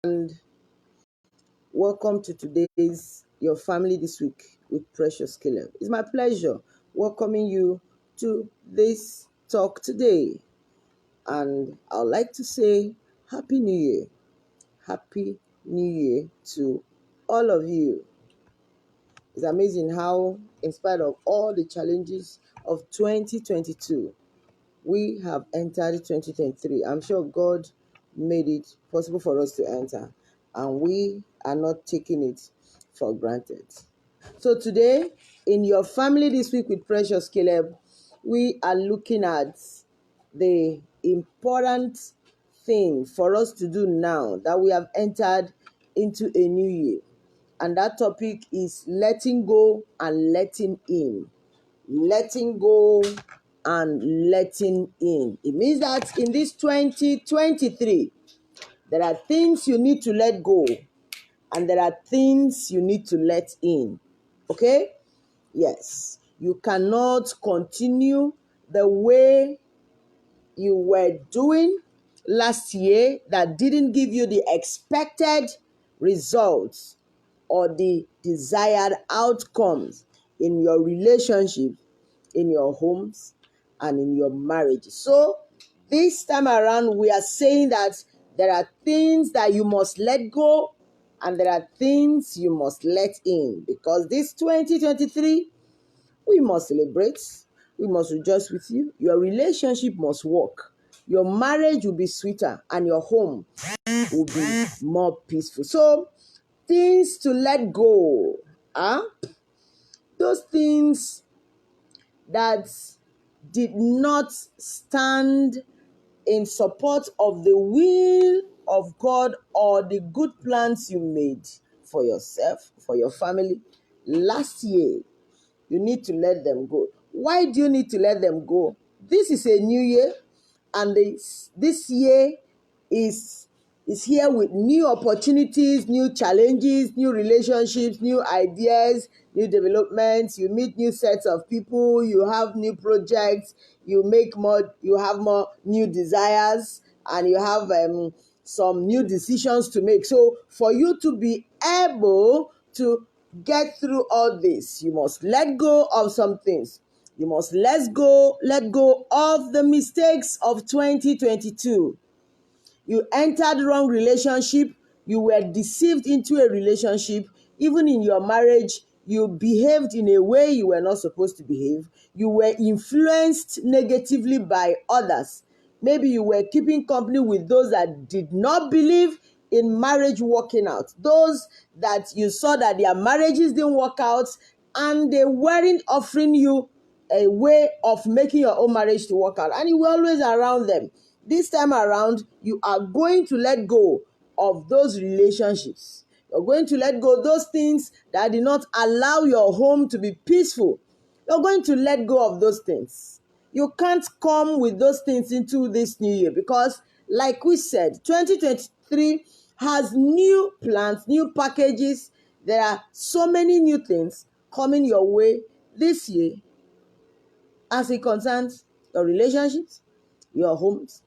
and welcome to today's Your Family This Week with Precious Caleb. It's my pleasure welcoming you to this talk today. And I'd like to say Happy New Year. Happy New Year to all of you. It's amazing how, in spite of all the challenges of 2022, we have entered 2023. I'm sure God made it possible for us to enter, and we are not taking it for granted. So today, in Your Family This Week with Precious Caleb, we are looking at the important thing for us to do now that we have entered into a new year. And that topic is letting go and letting in. Letting go and letting in. It means that in this 2023, there are things you need to let go and there are things you need to let in. Okay? Yes. You cannot continue the way you were doing last year that didn't give you the expected results or the desired outcomes in your relationship, in your homes, and in your marriage. So this time around, we are saying that there are things that you must let go and there are things you must let in, because this 2023, we must celebrate. We must rejoice with you. Your relationship must work. Your marriage will be sweeter and your home will be more peaceful. So, things to let go. Those things that did not stand in support of the will of God or the good plans you made for yourself, for your family last year. You need to let them go. Why do you need to let them go? This is a new year, and this year is here with new opportunities, new challenges, new relationships, new ideas, new developments. You meet new sets of people, you have new projects, you have more new desires, and you have some new decisions to make. So for you to be able to get through all this, you must let go of some things. You must let go of the mistakes of 2022. You entered wrong relationship. You were deceived into a relationship. Even in your marriage, you behaved in a way you were not supposed to behave. You were influenced negatively by others. Maybe you were keeping company with those that did not believe in marriage working out. Those that you saw that their marriages didn't work out and they weren't offering you a way of making your own marriage to work out. And you were always around them. This time around, you are going to let go of those relationships. You're going to let go of those things that did not allow your home to be peaceful. You're going to let go of those things. You can't come with those things into this new year because, like we said, 2023 has new plans, new packages. There are so many new things coming your way this year as it concerns your relationships, your homes,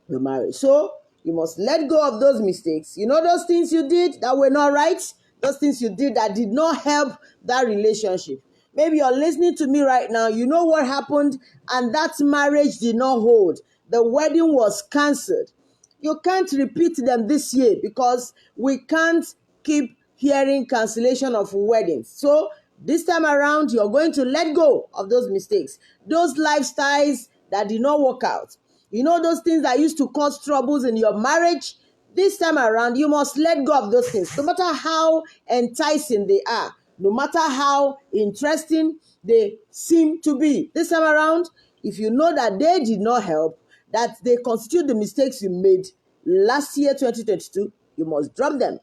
your marriage. So you must let go of those mistakes. You know those things you did that were not right? Those things you did that did not help that relationship. Maybe you're listening to me right now. You know what happened and that marriage did not hold. The wedding was canceled. You can't repeat them this year because we can't keep hearing cancellation of weddings. So this time around, you're going to let go of those mistakes, those lifestyles that did not work out. You know those things that used to cause troubles in your marriage? This time around, you must let go of those things, no matter how enticing they are, no matter how interesting they seem to be. This time around, if you know that they did not help, that they constitute the mistakes you made last year, 2022, you must drop them.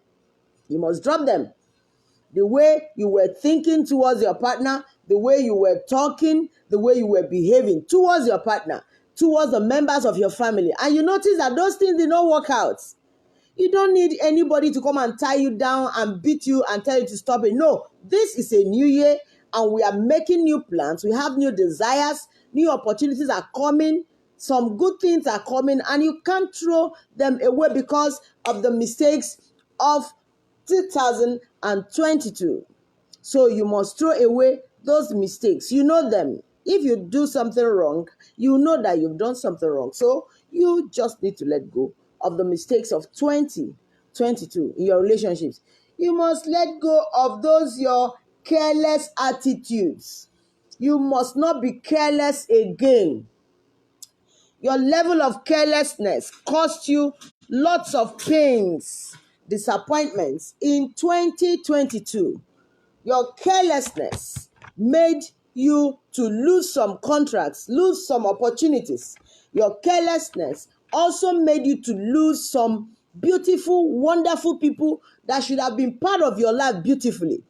You must drop them. The way you were thinking towards your partner, the way you were talking, the way you were behaving towards your partner, towards the members of your family. And you notice that those things did not work out. You don't need anybody to come and tie you down and beat you and tell you to stop it. No, this is a new year and we are making new plans. We have new desires, new opportunities are coming some good things are coming and you can't throw them away because of the mistakes of 2022. So you must throw away those mistakes. You know them. If you do something wrong, you know that you've done something wrong. So you just need to let go of the mistakes of 2022 in your relationships. You must let go of those your careless attitudes. You must not be careless again. Your level of carelessness cost you lots of pains, disappointments in 2022. Your carelessness made you to lose some contracts, lose some opportunities. Your carelessness also made you to lose some beautiful, wonderful people that should have been part of your life beautifully.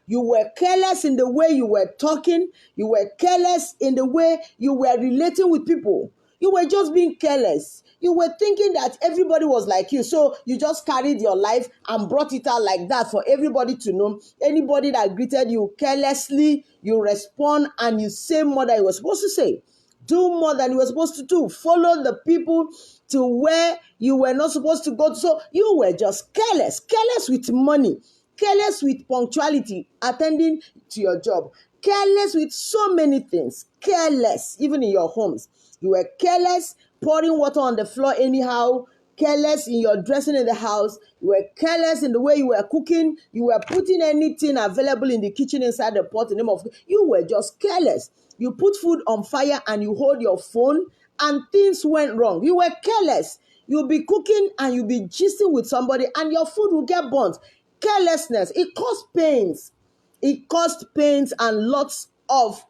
You were careless in the way you were talking. You were careless in the way you were relating with people. You were just being careless. You were thinking that everybody was like you. So you just carried your life and brought it out like that for everybody to know. Anybody that greeted you carelessly, you respond and you say more than you were supposed to say. Do more than you were supposed to do. Follow the people to where you were not supposed to go. So you were just careless. Careless with money. Careless with punctuality, attending to your job. Careless with so many things. Careless, even in your homes. You were careless, pouring water on the floor anyhow. Careless in your dressing in the house. You were careless in the way you were cooking. You were putting anything available in the kitchen inside the pot in the name of. You were just careless. You put food on fire and you hold your phone and things went wrong. You were careless. You'll be cooking and you'll be gisting with somebody and your food will get burnt. Carelessness, it caused pains. It caused pains and lots of,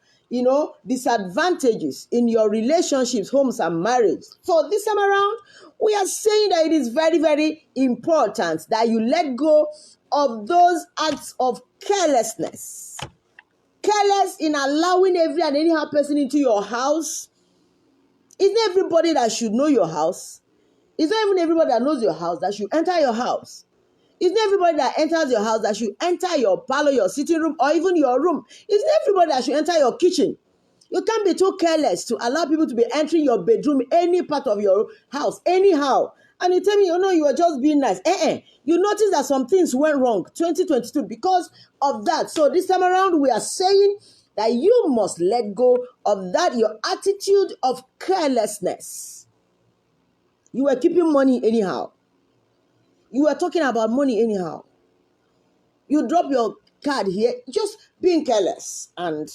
disadvantages in your relationships, homes, and marriage. So this time around, we are saying that it is very, very important that you let go of those acts of carelessness. Careless in allowing every and anyhow person into your house. It's not everybody that should know your house. It's not even everybody that knows your house that should enter your house. It's not everybody that enters your house that should enter your parlor, your sitting room, or even your room. It's not everybody that should enter your kitchen. You can't be too careless to allow people to be entering your bedroom, any part of your house, anyhow. And you tell me, you were just being nice. You notice that some things went wrong 2022 because of that. So this time around, we are saying that you must let go of that, your attitude of carelessness. You were keeping money anyhow. You were talking about money anyhow. You drop your card here, just being careless, and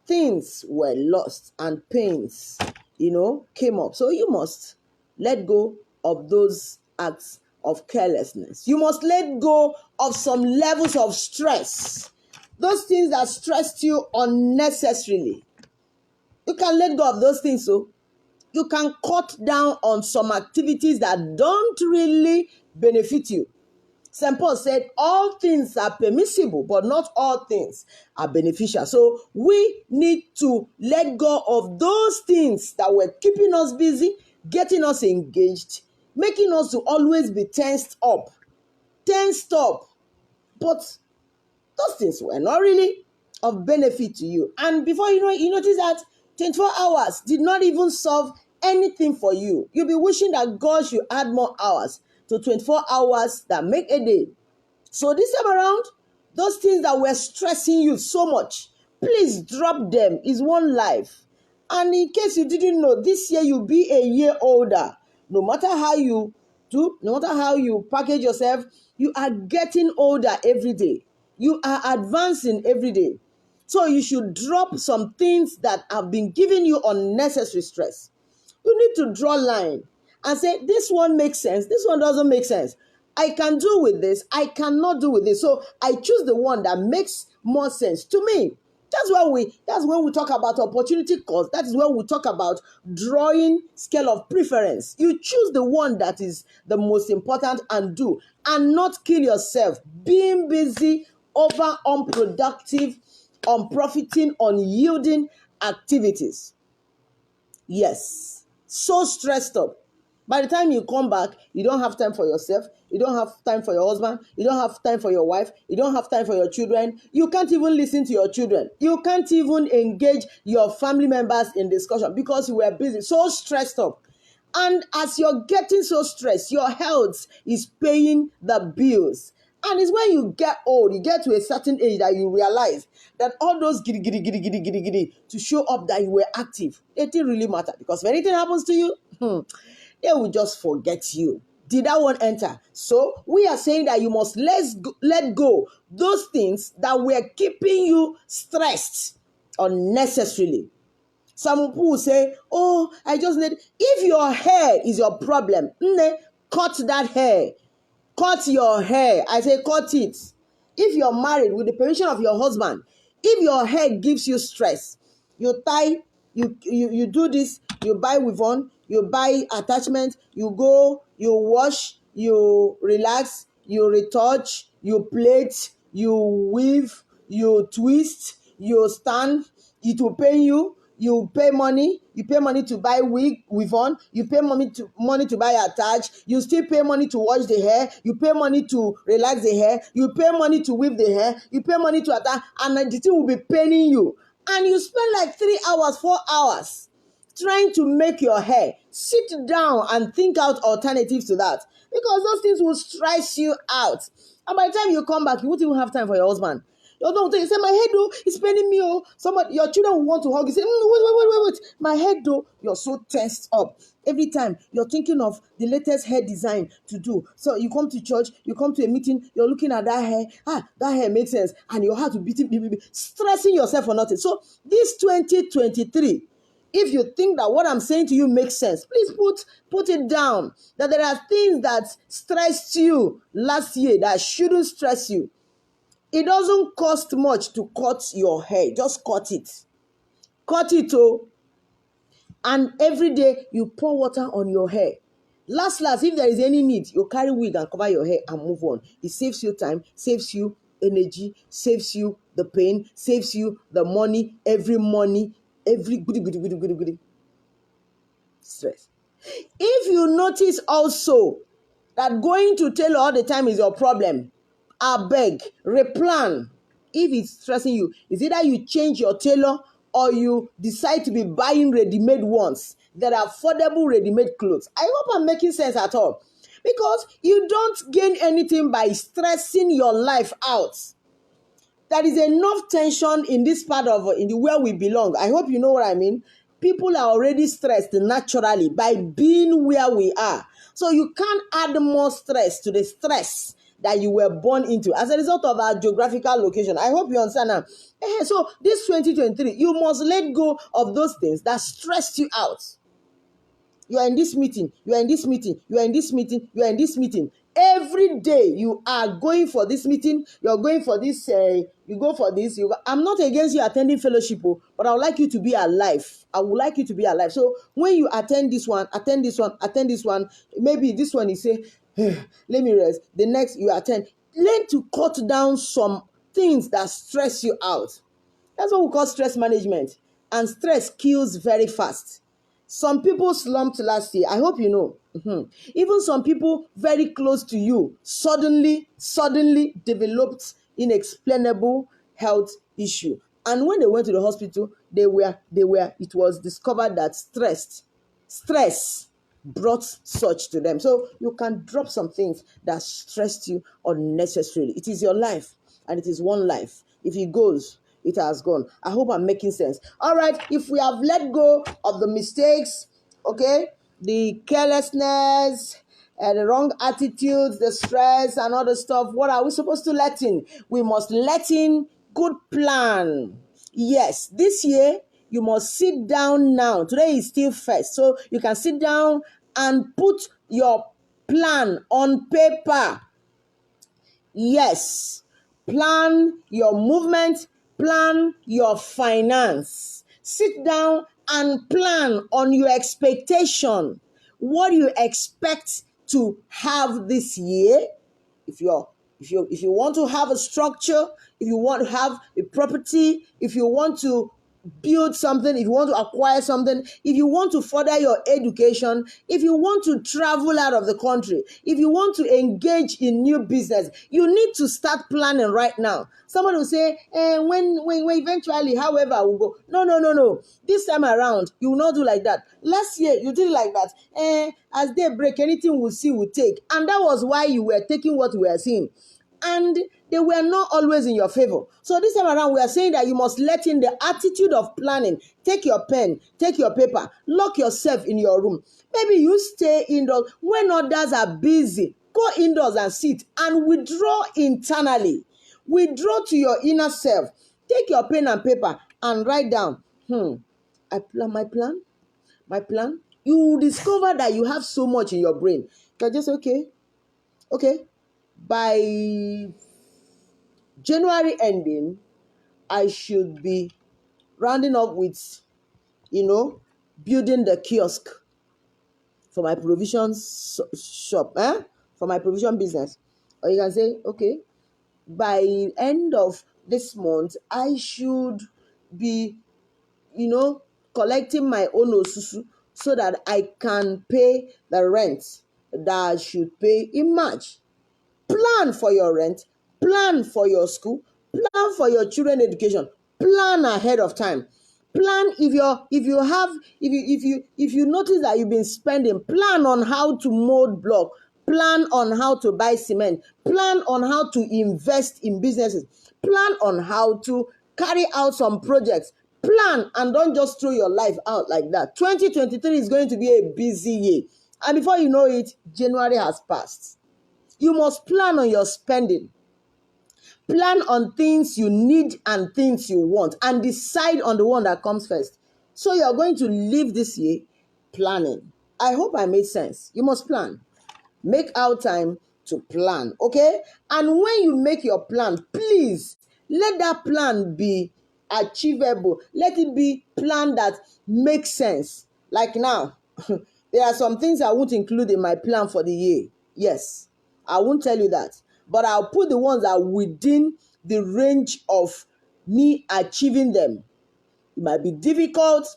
things were lost and pains, came up. So you must let go of those acts of carelessness. You must let go of some levels of stress. Those things that stressed you unnecessarily. You can let go of those things, so you can cut down on some activities that don't really benefit you. St. Paul said, all things are permissible, but not all things are beneficial. So we need to let go of those things that were keeping us busy, getting us engaged, making us to always be tensed up. But those things were not really of benefit to you. And before you know it, you notice that 24 hours did not even solve anything for you. You'll be wishing that God should add more hours to 24 hours that make a day. So this time around, those things that were stressing you so much, please drop them. It's one life. And in case you didn't know, this year you'll be a year older. No matter how you do, no matter how you package yourself, you are getting older every day. You are advancing every day. So you should drop some things that have been giving you unnecessary stress. You need to draw a line and say, this one makes sense, this one doesn't make sense. I can do with this, I cannot do with this. So I choose the one that makes more sense to me. That's when we talk about opportunity cost. That is when we talk about drawing scale of preference. You choose the one that is the most important and do, and not kill yourself being busy over unproductive, unprofiting, unyielding activities. Yes, so stressed up. By the time you come back, you don't have time for yourself. You don't have time for your husband. You don't have time for your wife. You don't have time for your children. You can't even listen to your children. You can't even engage your family members in discussion because you were busy, so stressed up. And as you're getting so stressed, your health is paying the bills. And it's when you get old, you get to a certain age that you realize that all those giddy, giddy, giddy, giddy, giddy, giddy to show up that you were active, it didn't really matter. Because if anything happens to you, they will just forget you. Did that one enter? So we are saying that you must let go those things that were keeping you stressed unnecessarily. Some people say, oh, I just need, if your hair is your problem, cut that hair. Cut your hair. I say cut it. If you're married with the permission of your husband, if your hair gives you stress, you tie, you do this, you buy weave-on, you buy attachment, you go, you wash, you relax, you retouch, you plait, you weave, you twist, you stand, it will pain you. You pay money to buy wig with on, you pay money to buy attach, you still pay money to wash the hair, you pay money to relax the hair, you pay money to weave the hair, you pay money to attach, and the thing will be paining you. And you spend like 3 hours, 4 hours trying to make your hair. Sit down and think out alternatives to that, because those things will stress you out. And by the time you come back, you won't even have time for your husband. Your daughter will say, my head though is paining me. Oh, somebody, your children will want to hug you. Say, wait. My head though, you're so tensed up. Every time you're thinking of the latest hair design to do. So you come to church, you come to a meeting, you're looking at that hair. That hair makes sense. And your heart will beat, stressing yourself for nothing. So this 2023, if you think that what I'm saying to you makes sense, please put it down. That there are things that stressed you last year that shouldn't stress you. It doesn't cost much to cut your hair. Just cut it. Cut it, oh. And every day you pour water on your hair. Last, if there is any need, you carry wig and cover your hair and move on. It saves you time, saves you energy, saves you the pain, saves you the money, every goody stress. If you notice also that going to tailor all the time is your problem, I beg, replan. If it's stressing you, it's either you change your tailor or you decide to be buying ready-made ones that are affordable ready-made clothes. I hope I'm making sense at all. Because you don't gain anything by stressing your life out. There is enough tension in this part of where we belong. I hope you know what I mean. People are already stressed naturally by being where we are. So you can't add more stress to the stress that you were born into as a result of our geographical location. I hope you understand now. So this 2023, you must let go of those things that stressed you out. You are in this meeting, you are in this meeting, you are in this meeting, you are in this meeting. Every day you are going for this meeting, you're going for this, you go for this. I'm not against you attending fellowship, but I would like you to be alive. I would like you to be alive. So when you attend this one, attend this one, attend this one, maybe this one you say, let me rest. The next you attend. Learn to cut down some things that stress you out. That's what we call stress management. And stress kills very fast. Some people slumped last year. I hope you know. Even some people very close to you suddenly developed inexplainable health issue. And when they went to the hospital, it was discovered that stress brought such to them. So you can drop some things that stressed you unnecessarily. It is your life, and it is one life. If it goes, it has gone. I hope I'm making sense. All right, if we have let go of the mistakes, okay, the carelessness, the wrong attitudes, the stress and other stuff, what are we supposed to let in? We must let in good plan. Yes, this year, you must sit down now. Today is still first, so you can sit down and put your plan on paper. Yes, plan your movement, plan your finance. Sit down and plan on your expectation. What do you expect to have this year? If you want to have a structure, if you want to have a property, if you want to build something, if you want to acquire something, if you want to further your education, if you want to travel out of the country, if you want to engage in new business, you need to start planning right now. Somebody will say, when eventually, however, I will go. No. This time around, you will not do like that. Last year, you did like that. As they break, anything we'll see, will take. And that was why you were taking what we were seeing. And they were not always in your favor. So this time around, we are saying that you must let in the attitude of planning. Take your pen, take your paper, lock yourself in your room. Maybe you stay indoors. When others are busy, go indoors and sit and withdraw internally. Withdraw to your inner self. Take your pen and paper and write down, I plan my plan. You will discover that you have so much in your brain. You're just okay. By January ending, I should be rounding up with, building the kiosk for my shop, for my provision business. Or you can say, okay, by end of this month, I should be, collecting my own osusu so that I can pay the rent that I should pay in March. Plan for your rent, plan for your school, plan for your children education, plan ahead of time. Plan if you notice that you've been spending, plan on how to mold block, plan on how to buy cement, plan on how to invest in businesses, plan on how to carry out some projects. Plan and don't just throw your life out like that. 2023 is going to be a busy year. And before you know it, January has passed. You must plan on your spending. Plan on things you need and things you want, and decide on the one that comes first. So you're going to live this year planning. I hope I made sense. You must plan. Make out time to plan, okay? And when you make your plan, please let that plan be achievable. Let it be plan that makes sense. Like now, there are some things I won't include in my plan for the year. Yes, I won't tell you that. But I'll put the ones that are within the range of me achieving them. It might be difficult,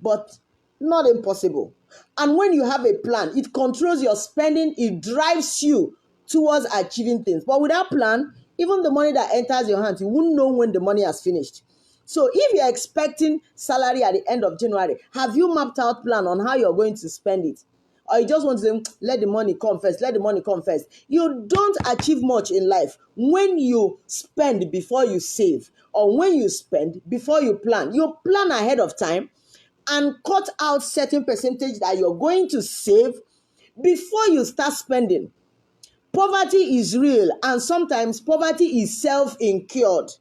but not impossible. And when you have a plan, it controls your spending, it drives you towards achieving things. But without plan, even the money that enters your hands, you won't know when the money has finished. So if you're expecting salary at the end of January, have you mapped out plan on how you're going to spend it? Or you just want to say, let the money come first, let the money come first. You don't achieve much in life when you spend before you save, or when you spend before you plan. You plan ahead of time and cut out certain percentage that you're going to save before you start spending. Poverty is real, and sometimes poverty is self-incurred.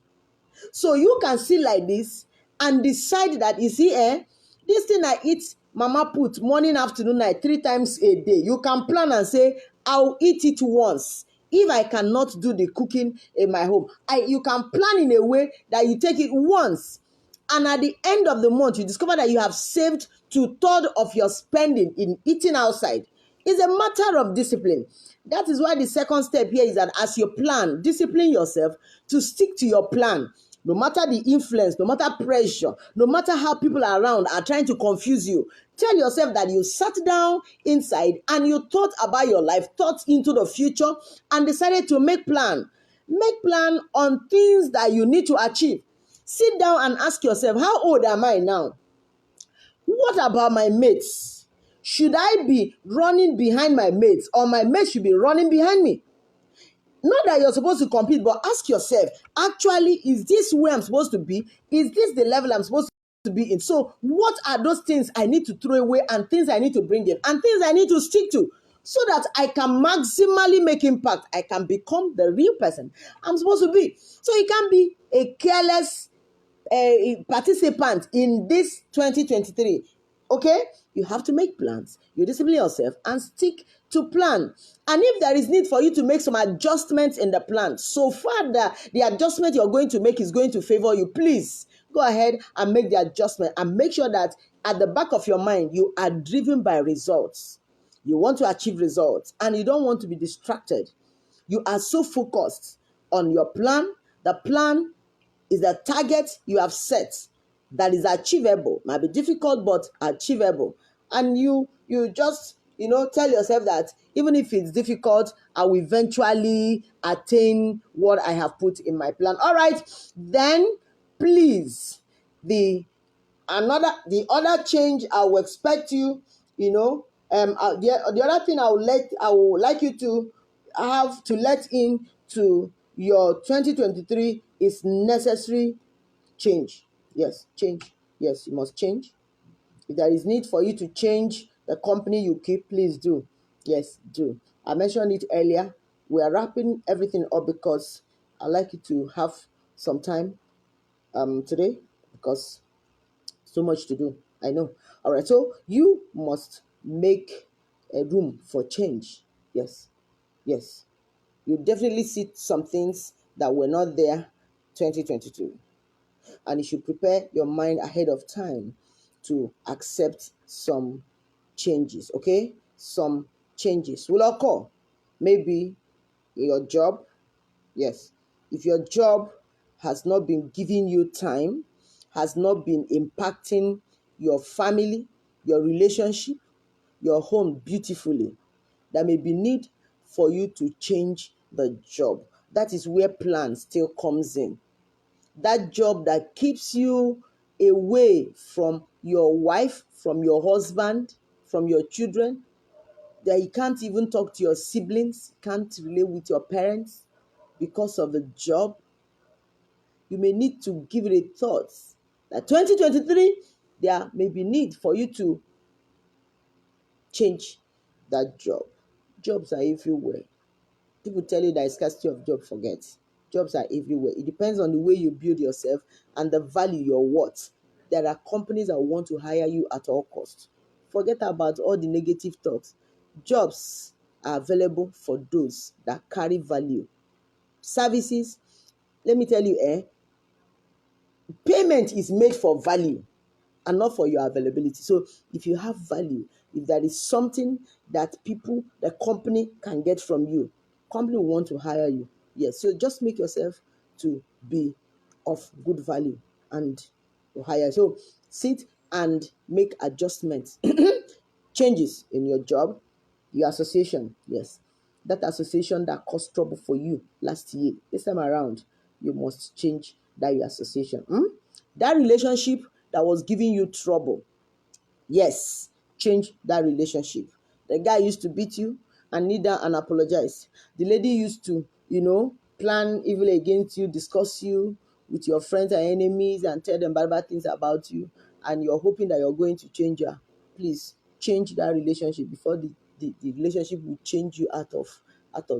So you can see like this and decide that, you see, this thing I eat, mama put morning, afternoon, night, 3 times a day. You can plan and say, I'll eat it once. If I cannot do the cooking in my home, you can plan in a way that you take it once. And at the end of the month, you discover that you have saved 2/3 of your spending in eating outside. It's a matter of discipline. That is why the second step here is that as you plan, discipline yourself to stick to your plan. No matter the influence, no matter pressure, no matter how people around are trying to confuse you, tell yourself that you sat down inside and you thought about your life, thought into the future, and decided to make plan. Make plan on things that you need to achieve. Sit down and ask yourself, how old am I now? What about my mates? Should I be running behind my mates, or my mates should be running behind me? Not that you're supposed to compete, but ask yourself, actually, is this where I'm supposed to be? Is this the level I'm supposed to be in? So what are those things I need to throw away, and things I need to bring in, and things I need to stick to, so that I can maximally make impact? I can become the real person I'm supposed to be. So you can't be a careless participant in this 2023. Okay, you have to make plans. You discipline yourself and stick to plan. And if there is need for you to make some adjustments in the plan, so far the adjustment you're going to make is going to favor you, please go ahead and make the adjustment, and make sure that at the back of your mind you are driven by results. You want to achieve results and you don't want to be distracted. You are so focused on your plan. The plan is the target you have set. that is achievable. Might be difficult, but achievable. And you just, tell yourself that even if it's difficult, I will eventually attain what I have put in my plan. All right, then please, the other change I will expect you, the other thing I would like you to have to let in to your 2023 is necessary change. Yes, change. Yes, you must change. If there is need for you to change the company you keep, please do. Yes, do. I mentioned it earlier. We are wrapping everything up because I'd like you to have some time today because so much to do. I know. All right. So you must make a room for change. Yes. Yes. You definitely see some things that were not there 2022. And you should prepare your mind ahead of time to accept some changes. Okay? Some changes will occur. Maybe your job. Yes. If your job has not been giving you time, has not been impacting your family, your relationship, your home beautifully, there may be need for you to change the job. That is where plan still comes in. That job that keeps you away from your wife, from your husband, from your children, that you can't even talk to your siblings, can't relate with your parents because of the job, you may need to give it a thought. That 2023, there may be need for you to change that job. Jobs are everywhere. People tell you that is scarcity of job, forget. Jobs are everywhere. It depends on the way you build yourself and the value you're worth. There are companies that want to hire you at all costs. Forget about all the negative talks. Jobs are available for those that carry value. Services, let me tell you, payment is made for value and not for your availability. So if you have value, if there is something that people, the company can get from you, company will want to hire you. Yes, so just make yourself to be of good value and to hire. So sit and make adjustments, changes in your job, your association. Yes, that association that caused trouble for you last year, this time around, you must change that your association. That relationship that was giving you trouble, yes, change that relationship. The guy used to beat you and kneel down and apologize. The lady used to, plan evil against you, discuss you with your friends and enemies and tell them bad things about you, and you're hoping that you're going to change her. Please change that relationship before the relationship will change you out of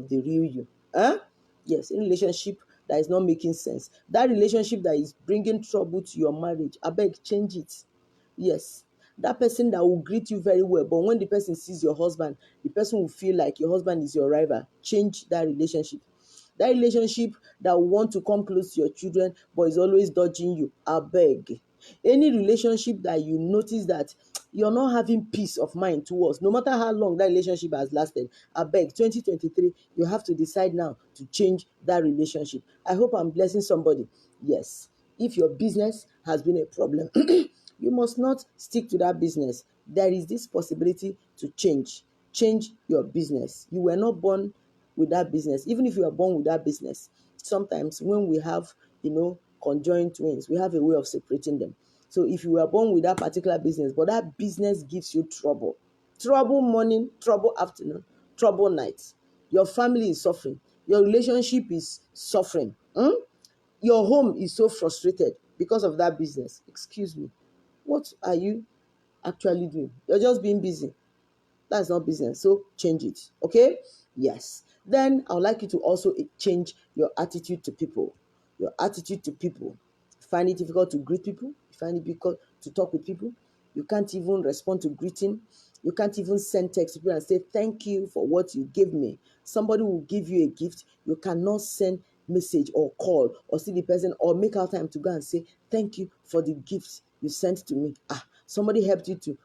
the real you. Huh? Yes, a relationship that is not making sense. That relationship that is bringing trouble to your marriage, I beg, change it. Yes, that person that will greet you very well, but when the person sees your husband, the person will feel like your husband is your rival. Change that relationship. That relationship that will want to come close to your children, but is always dodging you. I beg. Any relationship that you notice that you're not having peace of mind towards, no matter how long that relationship has lasted, I beg, 2023, you have to decide now to change that relationship. I hope I'm blessing somebody. Yes, if your business has been a problem, you must not stick to that business. There is this possibility to change. Change your business. You were not born with that business. Even if you are born with that business, sometimes when we have, conjoined twins, we have a way of separating them. So if you were born with that particular business, but that business gives you trouble, trouble morning, trouble afternoon, trouble night, your family is suffering, your relationship is suffering, your home is so frustrated because of that business. Excuse me, what are you actually doing? You're just being busy. That's not business. So change it. Okay? Yes. Then I would like you to also change your attitude to people. Your attitude to people. You find it difficult to greet people. You find it difficult to talk with people. You can't even respond to greeting. You can't even send text to people and say, thank you for what you gave me. Somebody will give you a gift. You cannot send message or call or see the person or make out time to go and say, thank you for the gift you sent to me. Somebody helped you to,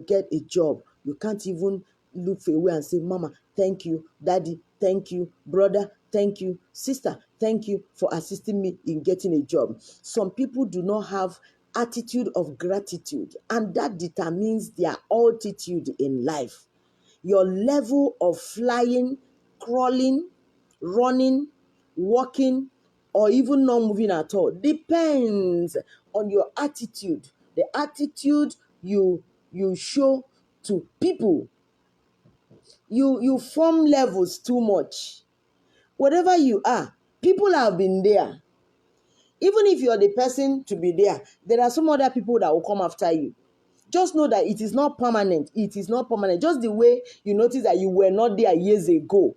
get a job. You can't even look for a way and say, Mama, thank you. Daddy, thank you. Brother, thank you. Sister, thank you for assisting me in getting a job. Some people do not have attitude of gratitude, and that determines their altitude in life. Your level of flying, crawling, running, walking, or even not moving at all depends on your attitude, the attitude you show to people. You form levels too much. Whatever you are, people have been there. Even if you're the person to be there, there are some other people that will come after you. Just know that it is not permanent. It is not permanent. Just the way you notice that you were not there years ago,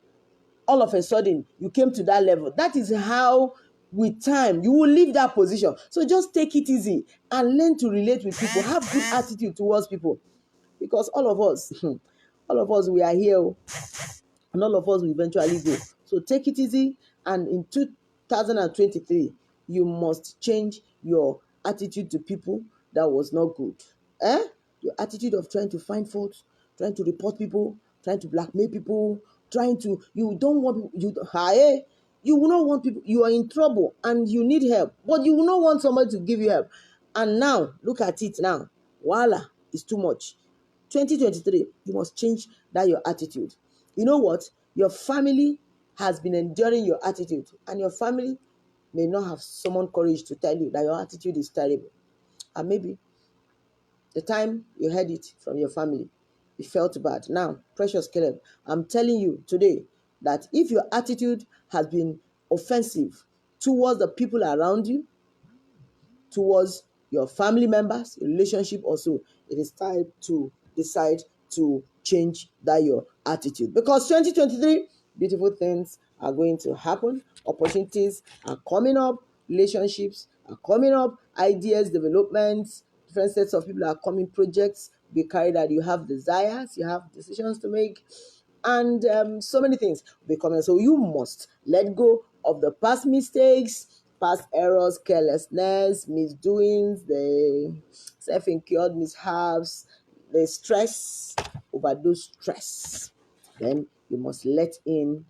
all of a sudden you came to that level. That is how, with time, you will leave that position. So just take it easy and learn to relate with people. Have good attitude towards people, because all of us, all of us, we are here, and all of us will eventually go. So take it easy, and in 2023, you must change your attitude to people that was not good. Your attitude of trying to find faults, trying to report people, trying to blackmail people, you don't want, you will not want people, you are in trouble and you need help, but you will not want somebody to give you help. And now, look at it now. Voila, it's too much. 2023, you must change that your attitude. You know what? Your family has been enduring your attitude, and your family may not have summoned courage to tell you that your attitude is terrible. And maybe the time you heard it from your family, you felt bad. Now, precious Caleb, I'm telling you today that if your attitude has been offensive towards the people around you, towards your family members, your relationship also, it is time to decide to change that your attitude. Because 2023, beautiful things are going to happen. Opportunities are coming up. Relationships are coming up. Ideas, developments, different sets of people are coming. Projects be carried out. You have desires, you have decisions to make, and so many things will be coming. So you must let go of the past mistakes, past errors, carelessness, misdoings, the self-incurred mishaps, the stress, overdose stress. Then you must let in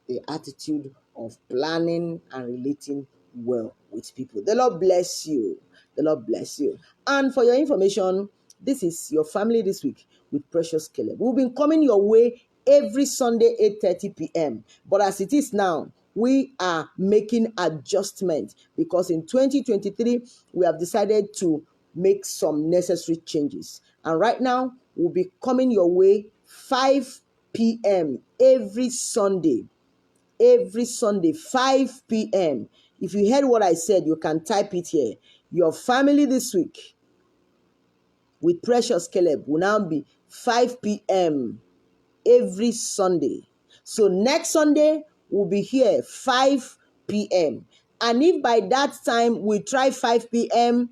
the attitude of planning and relating well with people. The Lord bless you. The Lord bless you. And for your information, this is your family this week with Precious Caleb. We've been coming your way every Sunday, 8:30 p.m. But as it is now, we are making adjustments because in 2023, we have decided to make some necessary changes. And right now, we'll be coming your way 5 p.m. every Sunday, 5 p.m. If you heard what I said, you can type it here. Your family this week with Precious Caleb will now be 5 p.m. every Sunday. So next Sunday, we'll be here 5 p.m. And if by that time we try 5 p.m.,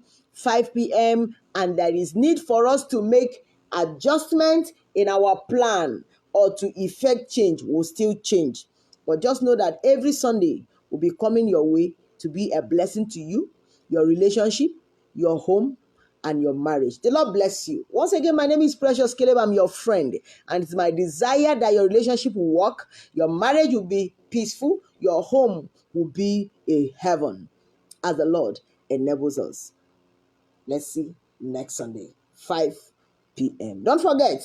and there is need for us to make adjustment in our plan or to effect change, we'll still change. But just know that every Sunday will be coming your way to be a blessing to you, your relationship, your home, and your marriage. The Lord bless you. Once again, my name is Precious Caleb. I'm your friend. And it's my desire that your relationship will work, your marriage will be peaceful, your home will be a heaven as the Lord enables us. Let's see next Sunday, 5 p.m. Don't forget,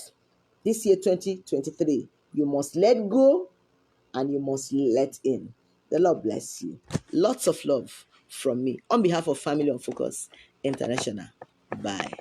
this year 2023, you must let go and you must let in. The Lord bless you. Lots of love from me on behalf of Family on Focus International. Bye.